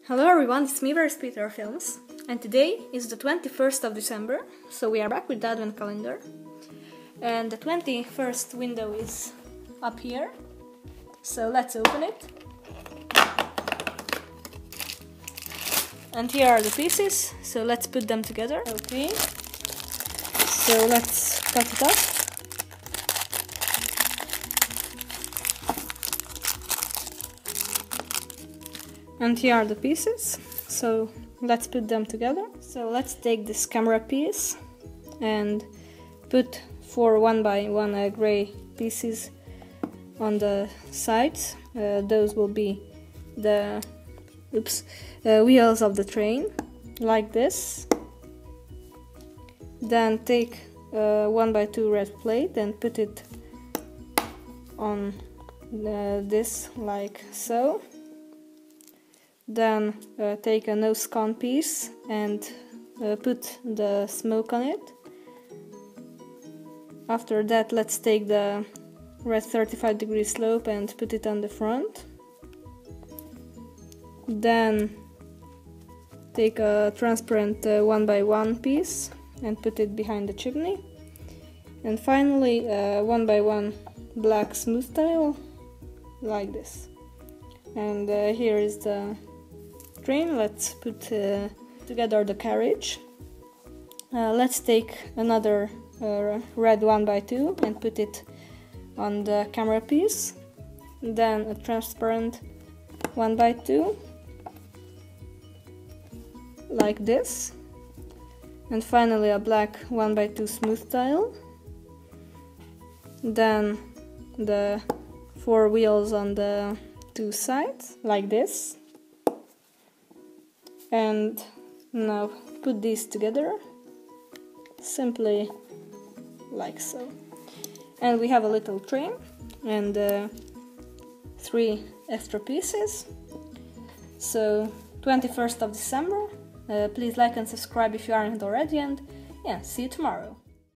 Hello everyone, it's me, Peter Films, and today is the 21st of December, so we are back with the Advent calendar. And the 21st window is up here, so let's open it. And here are the pieces, so let's put them together. Okay, so let's cut it up. And here are the pieces, so let's put them together. So let's take this camera piece and put 4 one by one gray pieces on the sides. Those will be the wheels of the train, like this. Then take 1 by 2 red plate and put it on this, like so. Then take a nose cone piece and put the smoke on it. After that, let's take the red 35-degree slope and put it on the front. Then take a transparent 1 by 1 piece and put it behind the chimney. And finally 1 by 1 black smooth tile, like this. And here is the train. Let's put together the carriage. Let's take another red 1 by 2 and put it on the camera piece. Then a transparent 1 by 2, like this. And finally a black 1 by 2 smooth tile. Then the 4 wheels on the 2 sides, like this. And now put these together, simply like so. And we have a little train and 3 extra pieces. So 21st of December, please like and subscribe if you aren't already, and yeah, see you tomorrow.